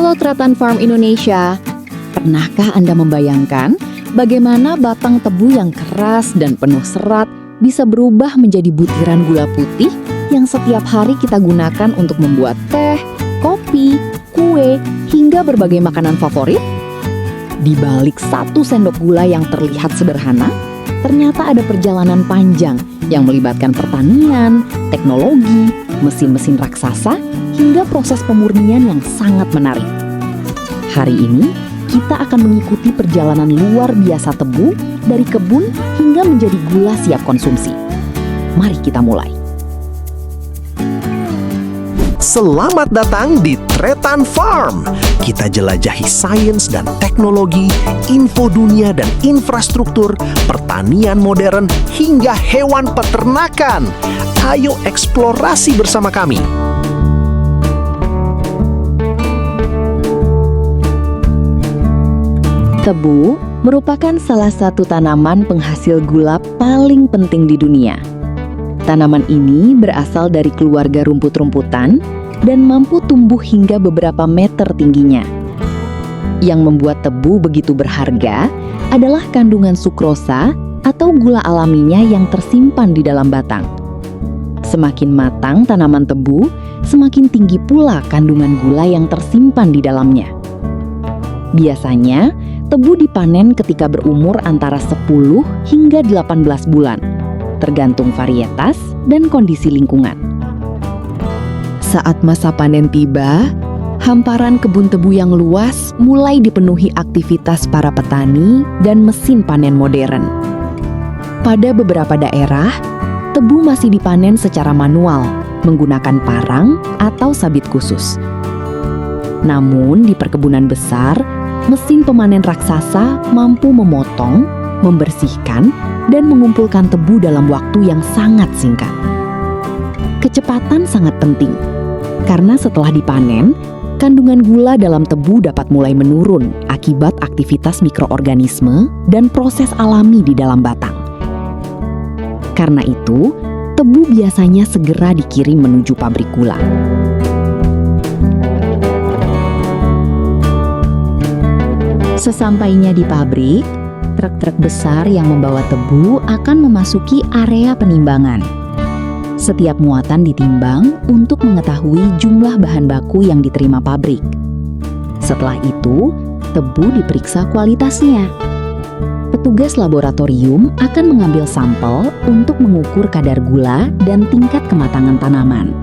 Halo Tretan Farm Indonesia, pernahkah Anda membayangkan bagaimana batang tebu yang keras dan penuh serat bisa berubah menjadi butiran gula putih yang setiap hari kita gunakan untuk membuat teh, kopi, kue, hingga berbagai makanan favorit? Di balik 1 sendok gula yang terlihat sederhana, ternyata ada perjalanan panjang yang melibatkan pertanian, teknologi, mesin-mesin raksasa, hingga proses pemurnian yang sangat menarik. Hari ini, kita akan mengikuti perjalanan luar biasa tebu dari kebun hingga menjadi gula siap konsumsi. Mari kita mulai. Selamat datang di Tretan Farm. Kita jelajahi sains dan teknologi, info dunia dan infrastruktur, pertanian modern, hingga hewan peternakan. Ayo eksplorasi bersama kami. Tebu merupakan salah satu tanaman penghasil gula paling penting di dunia. Tanaman ini berasal dari keluarga rumput-rumputan dan mampu tumbuh hingga beberapa meter tingginya. Yang membuat tebu begitu berharga adalah kandungan sukrosa atau gula alaminya yang tersimpan di dalam batang. Semakin matang tanaman tebu, semakin tinggi pula kandungan gula yang tersimpan di dalamnya. Biasanya, tebu dipanen ketika berumur antara 10 hingga 18 bulan, tergantung varietas dan kondisi lingkungan. Saat masa panen tiba, hamparan kebun tebu yang luas mulai dipenuhi aktivitas para petani dan mesin panen modern. Pada beberapa daerah, tebu masih dipanen secara manual, menggunakan parang atau sabit khusus. Namun di perkebunan besar, mesin pemanen raksasa mampu memotong, membersihkan, dan mengumpulkan tebu dalam waktu yang sangat singkat. Kecepatan sangat penting, karena setelah dipanen, kandungan gula dalam tebu dapat mulai menurun akibat aktivitas mikroorganisme dan proses alami di dalam batang. Karena itu, tebu biasanya segera dikirim menuju pabrik gula. Sesampainya di pabrik, truk-truk besar yang membawa tebu akan memasuki area penimbangan. Setiap muatan ditimbang untuk mengetahui jumlah bahan baku yang diterima pabrik. Setelah itu, tebu diperiksa kualitasnya. Petugas laboratorium akan mengambil sampel untuk mengukur kadar gula dan tingkat kematangan tanaman.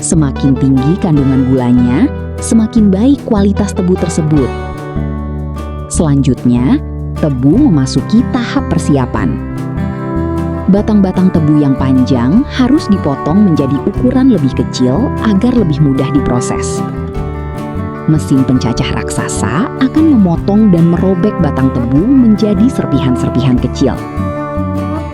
Semakin tinggi kandungan gulanya, semakin baik kualitas tebu tersebut. Selanjutnya, tebu memasuki tahap persiapan. Batang-batang tebu yang panjang harus dipotong menjadi ukuran lebih kecil agar lebih mudah diproses. Mesin pencacah raksasa akan memotong dan merobek batang tebu menjadi serpihan-serpihan kecil.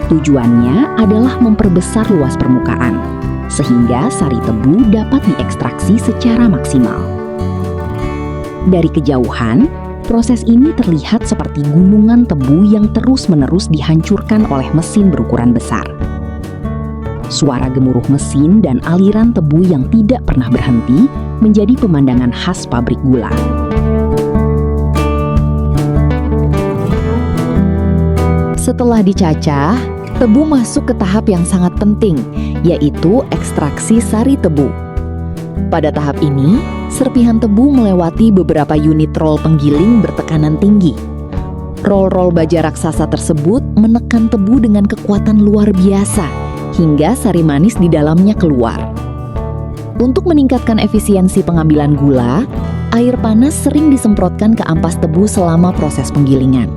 Tujuannya adalah memperbesar luas permukaan, sehingga sari tebu dapat diekstraksi secara maksimal. Dari kejauhan, proses ini terlihat seperti gunungan tebu yang terus-menerus dihancurkan oleh mesin berukuran besar. Suara gemuruh mesin dan aliran tebu yang tidak pernah berhenti menjadi pemandangan khas pabrik gula. Setelah dicacah, tebu masuk ke tahap yang sangat penting, yaitu ekstraksi sari tebu. Pada tahap ini, serpihan tebu melewati beberapa unit rol penggiling bertekanan tinggi. Rol-rol baja raksasa tersebut menekan tebu dengan kekuatan luar biasa, hingga sari manis di dalamnya keluar. Untuk meningkatkan efisiensi pengambilan gula, air panas sering disemprotkan ke ampas tebu selama proses penggilingan.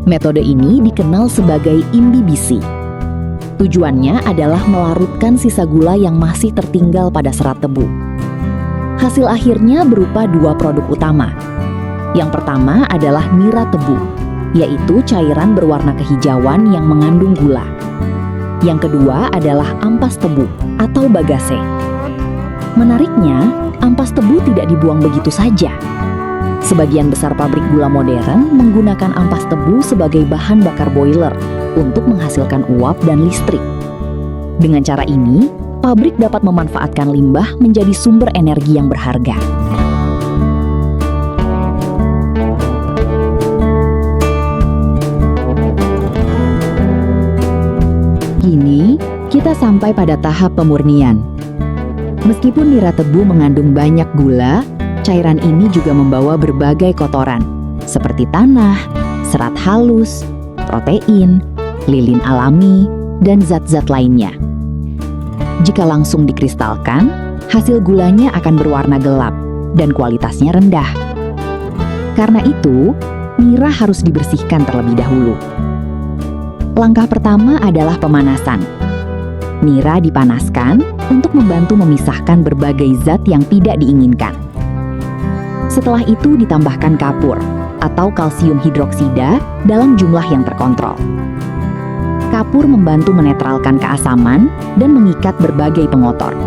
Metode ini dikenal sebagai imbibisi. Tujuannya adalah melarutkan sisa gula yang masih tertinggal pada serat tebu. Hasil akhirnya berupa 2 produk utama. Yang pertama adalah nira tebu, yaitu cairan berwarna kehijauan yang mengandung gula. Yang kedua adalah ampas tebu atau bagase. Menariknya, ampas tebu tidak dibuang begitu saja. Sebagian besar pabrik gula modern menggunakan ampas tebu sebagai bahan bakar boiler untuk menghasilkan uap dan listrik. Dengan cara ini, pabrik dapat memanfaatkan limbah menjadi sumber energi yang berharga. Kini, kita sampai pada tahap pemurnian. Meskipun nira tebu mengandung banyak gula, cairan ini juga membawa berbagai kotoran, seperti tanah, serat halus, protein, lilin alami, dan zat-zat lainnya. Jika langsung dikristalkan, hasil gulanya akan berwarna gelap dan kualitasnya rendah. Karena itu, nira harus dibersihkan terlebih dahulu. Langkah pertama adalah pemanasan. Nira dipanaskan untuk membantu memisahkan berbagai zat yang tidak diinginkan. Setelah itu ditambahkan kapur atau kalsium hidroksida dalam jumlah yang terkontrol. Kapur membantu menetralkan keasaman dan mengikat berbagai pengotor.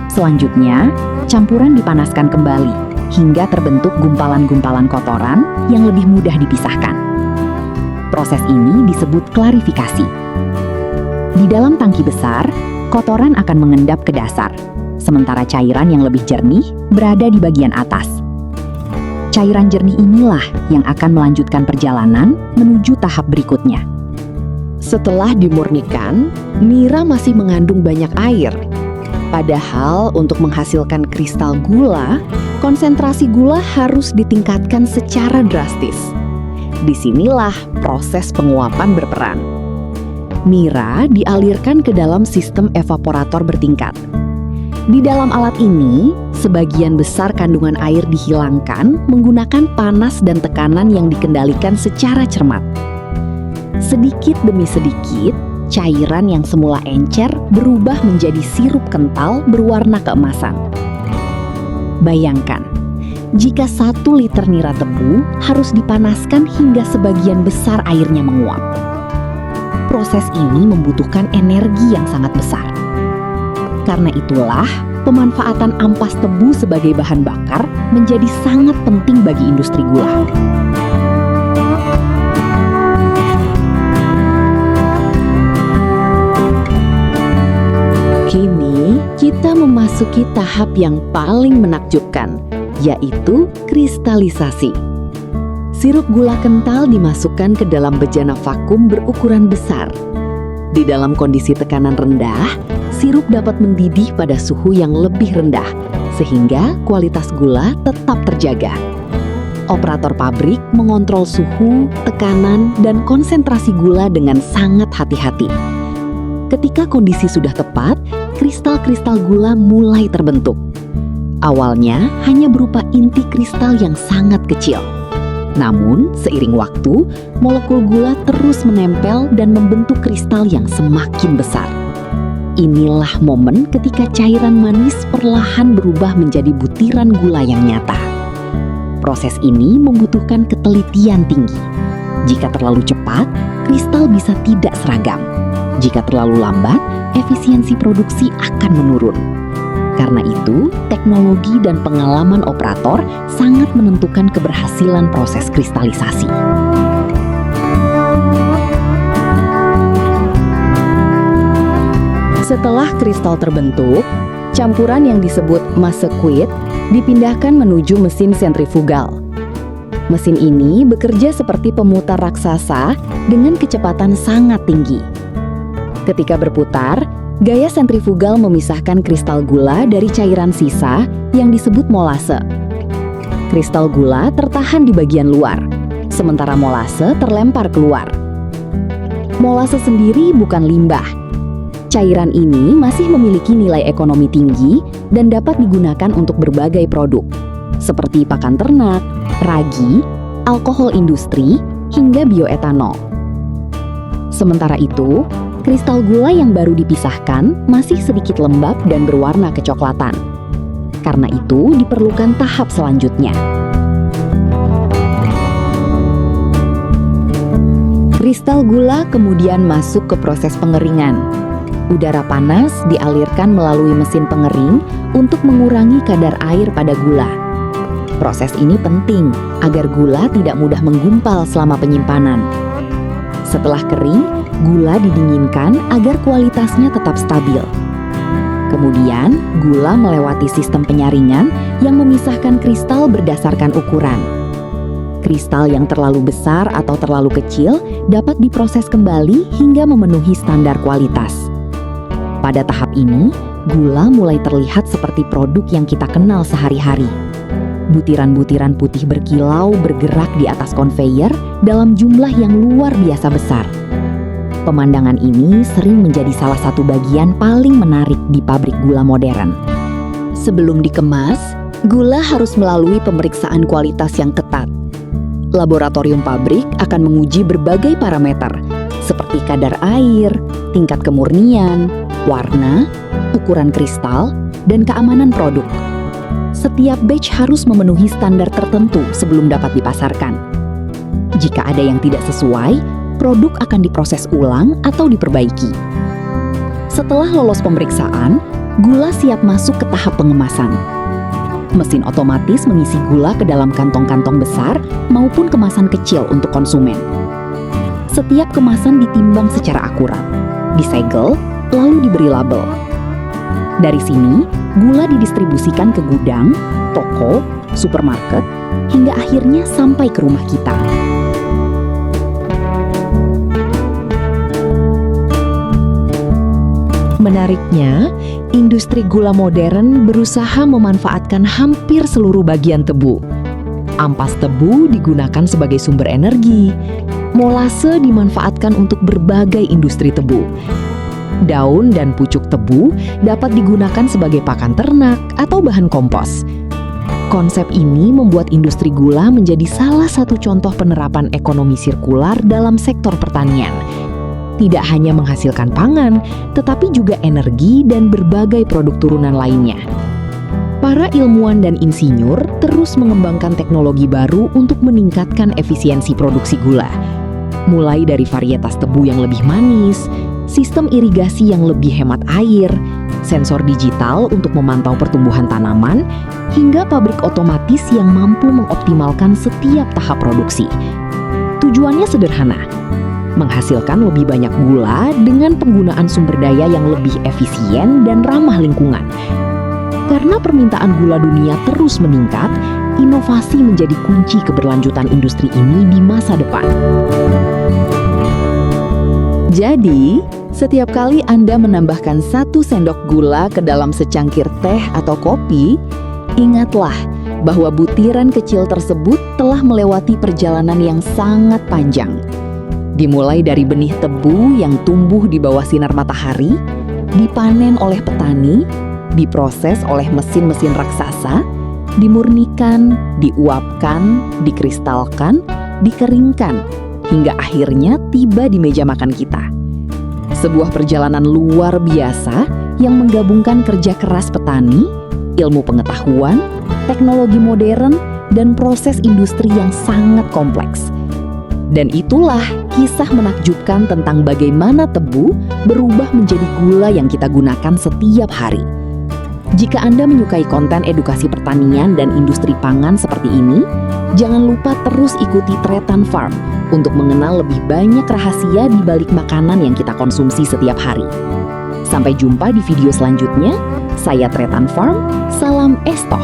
Selanjutnya, campuran dipanaskan kembali hingga terbentuk gumpalan-gumpalan kotoran yang lebih mudah dipisahkan. Proses ini disebut klarifikasi. Di dalam tangki besar, kotoran akan mengendap ke dasar, sementara cairan yang lebih jernih berada di bagian atas. Cairan jernih inilah yang akan melanjutkan perjalanan menuju tahap berikutnya. Setelah dimurnikan, nira masih mengandung banyak air. Padahal untuk menghasilkan kristal gula, konsentrasi gula harus ditingkatkan secara drastis. Disinilah proses penguapan berperan. Nira dialirkan ke dalam sistem evaporator bertingkat. Di dalam alat ini, sebagian besar kandungan air dihilangkan menggunakan panas dan tekanan yang dikendalikan secara cermat. Sedikit demi sedikit, cairan yang semula encer berubah menjadi sirup kental berwarna keemasan. Bayangkan, jika 1 liter nira tebu harus dipanaskan hingga sebagian besar airnya menguap. Proses ini membutuhkan energi yang sangat besar. Karena itulah, pemanfaatan ampas tebu sebagai bahan bakar menjadi sangat penting bagi industri gula. Kini, kita memasuki tahap yang paling menakjubkan, yaitu kristalisasi. Sirup gula kental dimasukkan ke dalam bejana vakum berukuran besar. Di dalam kondisi tekanan rendah, sirup dapat mendidih pada suhu yang lebih rendah, sehingga kualitas gula tetap terjaga. Operator pabrik mengontrol suhu, tekanan, dan konsentrasi gula dengan sangat hati-hati. Ketika kondisi sudah tepat, kristal-kristal gula mulai terbentuk. Awalnya hanya berupa inti kristal yang sangat kecil. Namun, seiring waktu, molekul gula terus menempel dan membentuk kristal yang semakin besar. Inilah momen ketika cairan manis perlahan berubah menjadi butiran gula yang nyata. Proses ini membutuhkan ketelitian tinggi. Jika terlalu cepat, kristal bisa tidak seragam. Jika terlalu lambat, efisiensi produksi akan menurun. Karena itu, teknologi dan pengalaman operator sangat menentukan keberhasilan proses kristalisasi. Setelah kristal terbentuk, campuran yang disebut masse cuite dipindahkan menuju mesin sentrifugal. Mesin ini bekerja seperti pemutar raksasa dengan kecepatan sangat tinggi. Ketika berputar, gaya sentrifugal memisahkan kristal gula dari cairan sisa yang disebut molase. Kristal gula tertahan di bagian luar, sementara molase terlempar keluar. Molase sendiri bukan limbah. Cairan ini masih memiliki nilai ekonomi tinggi dan dapat digunakan untuk berbagai produk, seperti pakan ternak, ragi, alkohol industri, hingga bioetanol. Sementara itu, kristal gula yang baru dipisahkan masih sedikit lembab dan berwarna kecoklatan. Karena itu, diperlukan tahap selanjutnya. Kristal gula kemudian masuk ke proses pengeringan. Udara panas dialirkan melalui mesin pengering untuk mengurangi kadar air pada gula. Proses ini penting agar gula tidak mudah menggumpal selama penyimpanan. Setelah kering, gula didinginkan agar kualitasnya tetap stabil. Kemudian, gula melewati sistem penyaringan yang memisahkan kristal berdasarkan ukuran. Kristal yang terlalu besar atau terlalu kecil dapat diproses kembali hingga memenuhi standar kualitas. Pada tahap ini, gula mulai terlihat seperti produk yang kita kenal sehari-hari. Butiran-butiran putih berkilau bergerak di atas konveyor dalam jumlah yang luar biasa besar. Pemandangan ini sering menjadi salah satu bagian paling menarik di pabrik gula modern. Sebelum dikemas, gula harus melalui pemeriksaan kualitas yang ketat. Laboratorium pabrik akan menguji berbagai parameter, seperti kadar air, tingkat kemurnian, warna, ukuran kristal, dan keamanan produk. Setiap batch harus memenuhi standar tertentu sebelum dapat dipasarkan. Jika ada yang tidak sesuai, produk akan diproses ulang atau diperbaiki. Setelah lolos pemeriksaan, gula siap masuk ke tahap pengemasan. Mesin otomatis mengisi gula ke dalam kantong-kantong besar maupun kemasan kecil untuk konsumen. Setiap kemasan ditimbang secara akurat, disegel, lalu diberi label. Dari sini, gula didistribusikan ke gudang, toko, supermarket, hingga akhirnya sampai ke rumah kita. Menariknya, industri gula modern berusaha memanfaatkan hampir seluruh bagian tebu. Ampas tebu digunakan sebagai sumber energi, molase dimanfaatkan untuk berbagai industri tebu. Daun dan pucuk tebu dapat digunakan sebagai pakan ternak atau bahan kompos. Konsep ini membuat industri gula menjadi salah satu contoh penerapan ekonomi sirkular dalam sektor pertanian. Tidak hanya menghasilkan pangan, tetapi juga energi dan berbagai produk turunan lainnya. Para ilmuwan dan insinyur terus mengembangkan teknologi baru untuk meningkatkan efisiensi produksi gula. Mulai dari varietas tebu yang lebih manis, sistem irigasi yang lebih hemat air, sensor digital untuk memantau pertumbuhan tanaman, hingga pabrik otomatis yang mampu mengoptimalkan setiap tahap produksi. Tujuannya sederhana, menghasilkan lebih banyak gula dengan penggunaan sumber daya yang lebih efisien dan ramah lingkungan. Karena permintaan gula dunia terus meningkat, inovasi menjadi kunci keberlanjutan industri ini di masa depan. Jadi, setiap kali Anda menambahkan 1 sendok gula ke dalam secangkir teh atau kopi, ingatlah bahwa butiran kecil tersebut telah melewati perjalanan yang sangat panjang. Dimulai dari benih tebu yang tumbuh di bawah sinar matahari, dipanen oleh petani, diproses oleh mesin-mesin raksasa, dimurnikan, diuapkan, dikristalkan, dikeringkan, hingga akhirnya tiba di meja makan kita. Sebuah perjalanan luar biasa yang menggabungkan kerja keras petani, ilmu pengetahuan, teknologi modern, dan proses industri yang sangat kompleks. Dan itulah kisah menakjubkan tentang bagaimana tebu berubah menjadi gula yang kita gunakan setiap hari. Jika Anda menyukai konten edukasi pertanian dan industri pangan seperti ini, jangan lupa terus ikuti Tretan Farm untuk mengenal lebih banyak rahasia di balik makanan yang kita konsumsi setiap hari. Sampai jumpa di video selanjutnya. Saya Tretan Farm, salam estoh.